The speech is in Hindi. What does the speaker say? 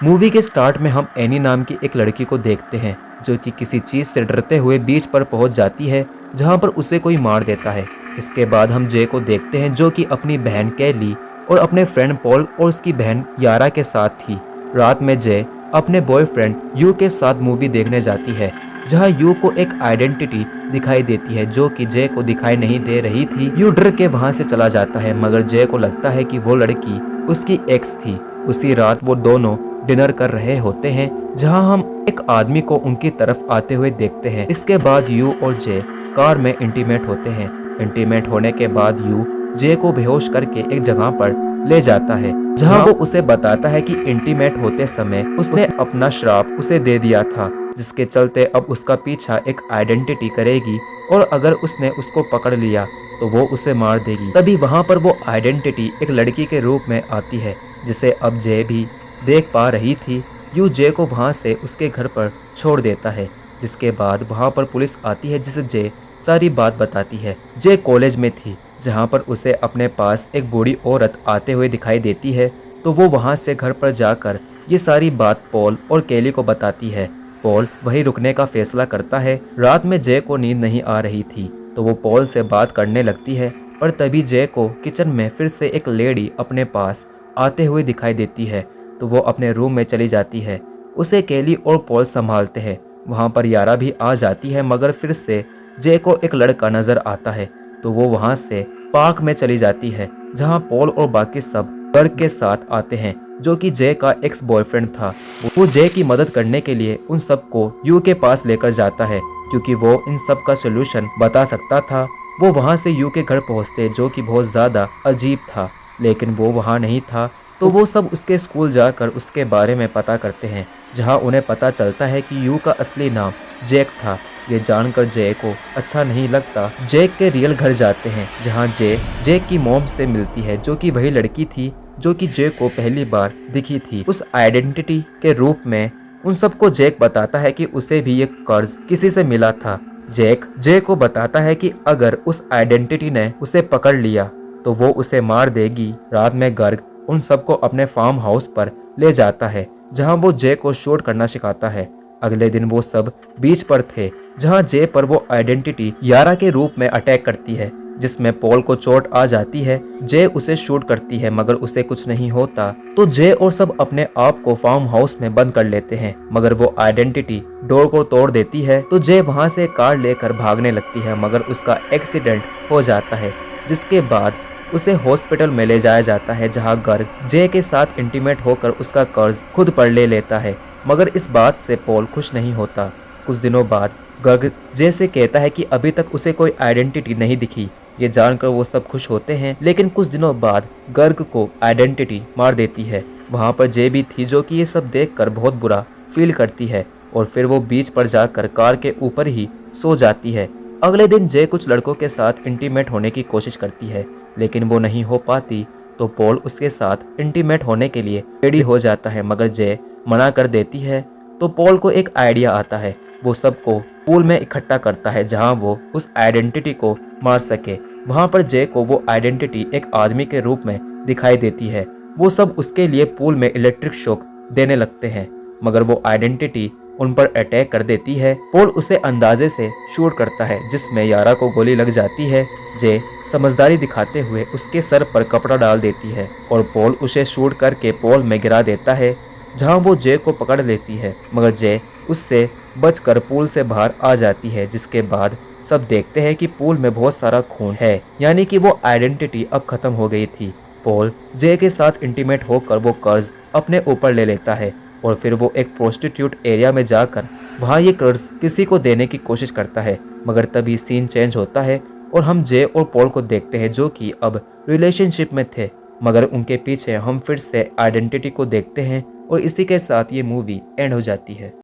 मूवी के स्टार्ट में हम एनी नाम की एक लड़की को देखते हैं जो कि किसी चीज से डरते हुए बीच पर पहुंच जाती है जहां पर उसे कोई मार देता है। इसके बाद हम जे को देखते हैं जो कि अपनी बहन कैली और अपने फ्रेंड पॉल और उसकी बहन यारा के साथ थी। रात में जे अपने बॉयफ्रेंड यू के साथ मूवी देखने जाती है जहां यू को एक आइडेंटिटी दिखाई देती है जो कि जे को दिखाई नहीं दे रही थी। यू डर के वहां से चला जाता है मगर जे को लगता है कि वो लड़की उसकी एक्स थी। उसी रात वो दोनों डिनर कर रहे होते हैं जहां हम एक आदमी को उनकी तरफ आते हुए देखते हैं। इसके बाद यू और जे कार में इंटीमेट होते हैं। इंटीमेट होने के बाद यू जे को बेहोश करके एक जगह पर ले जाता है जहां वो उसे बताता है कि इंटीमेट होते समय उसने अपना श्राप उसे दे दिया था जिसके चलते अब उसका पीछा एक आइडेंटिटी करेगी और अगर उसने उसको पकड़ लिया तो वो उसे मार देगी। तभी वहां पर वो आइडेंटिटी एक लड़की के रूप में आती है जिसे अब जे भी देख पा रही थी। यू जे को वहां से उसके घर पर छोड़ देता है जिसके बाद वहां पर पुलिस आती है जिसे जे सारी बात बताती है। जे कॉलेज में थी जहां पर उसे अपने पास एक बूढ़ी औरत आते हुए दिखाई देती है तो वो वहां से घर पर जाकर ये सारी बात पॉल और केली को बताती है। पॉल वहीं रुकने का फैसला करता है। रात में जे को नींद नहीं आ रही थी तो वो पॉल से बात करने लगती है पर तभी जे को किचन में फिर से एक लेडी अपने पास आते हुए दिखाई देती है तो वो अपने रूम में चली जाती है। उसे केली और पॉल संभालते हैं। वहां पर यारा भी आ जाती है मगर फिर से जे को एक लड़का नजर आता है तो वो वहां से पार्क में चली जाती है जहां पॉल और बाकी सब गर्ग के साथ आते हैं जो कि जे का एक्स बॉयफ्रेंड था। वो जे की मदद करने के लिए उन सबको यू के पास लेकर जाता है क्योंकि वो इन सब का सोल्यूशन बता सकता था। वो वहां से यू के घर पहुंचते जो कि बहुत ज़्यादा अजीब था लेकिन वो वहां नहीं था तो वो सब उसके स्कूल जाकर उसके बारे में पता करते हैं जहां उन्हें पता चलता है कि यू का असली नाम जैक था। ये जानकर जे को अच्छा नहीं लगता। जैक के रियल घर जाते हैं जहां जैक की मॉम से मिलती है जो कि वही लड़की थी जो कि जे को पहली बार दिखी थी उस आइडेंटिटी के रूप में। उन सबको जैक बताता है कि उसे भी ये कर्ज किसी से मिला था। जैक जे को बताता है कि अगर उस आइडेंटिटी ने उसे पकड़ लिया तो वो उसे मार देगी। रात में गर्ग उन सबको अपने फार्म हाउस पर ले जाता है जहां वो जे को शूट करना सिखाता है। अगले दिन वो सब बीच पर थे जहां जे पर वो आइडेंटिटी यारा के रूप में अटैक करती है जिसमें पॉल को चोट आ जाती है। जे उसे शूट करती है मगर उसे कुछ नहीं होता तो जे और सब अपने आप को फार्म हाउस में बंद कर लेते हैं मगर वो आइडेंटिटी डोर को तोड़ देती है तो जे वहां से कार लेकर भागने लगती है मगर उसका एक्सीडेंट हो जाता है जिसके बाद उसे हॉस्पिटल में ले जाया जाता है जहां गर्ग जे के साथ इंटीमेट होकर उसका कर्ज खुद पर ले लेता है मगर इस बात से पॉल खुश नहीं होता। कुछ दिनों बाद गर्ग जे से कहता है कि अभी तक उसे कोई आइडेंटिटी नहीं दिखी। ये जानकर वो सब खुश होते हैं लेकिन कुछ दिनों बाद गर्ग को आइडेंटिटी मार देती है। वहां पर जे भी थी जो कि ये सब देखकर बहुत बुरा फील करती है और फिर वो बीच पर जाकर कार के ऊपर ही सो जाती है। अगले दिन जे कुछ लड़कों के साथ इंटीमेट होने की कोशिश करती है लेकिन वो नहीं हो पाती तो पॉल उसके साथ इंटीमेट होने के लिए रेडी हो जाता है मगर जे मना कर देती है तो पॉल को एक आइडिया आता है। वो सबको पूल में इकट्ठा करता है जहां वो उस आइडेंटिटी को मार सके। वहां पर जे को वो आइडेंटिटी एक आदमी के रूप में दिखाई देती है। वो सब उसके लिए पूल में इलेक्ट्रिक शॉक देने लगते हैं मगर वो आइडेंटिटी उन पर अटैक कर देती है। पॉल उसे अंदाजे से शूट करता है जिसमें यारा को गोली लग जाती है। जे समझदारी दिखाते हुए उसके सर पर कपड़ा डाल देती है और पॉल उसे शूट करके पोल में गिरा देता है जहां वो जे को पकड़ लेती है मगर जे उससे बचकर पूल से बाहर आ जाती है। जिसके बाद सब देखते हैं कि पूल में बहुत सारा खून है यानी कि वो आइडेंटिटी अब खत्म हो गई थी। पॉल जे के साथ इंटीमेट होकर वो कर्ज अपने ऊपर ले लेता है और फिर वो एक प्रोस्टिट्यूट एरिया में जाकर वहाँ ये कर्ज किसी को देने की कोशिश करता है मगर तभी सीन चेंज होता है और हम जे और पॉल को देखते हैं जो कि अब रिलेशनशिप में थे मगर उनके पीछे हम फिर से आइडेंटिटी को देखते हैं और इसी के साथ ये मूवी एंड हो जाती है।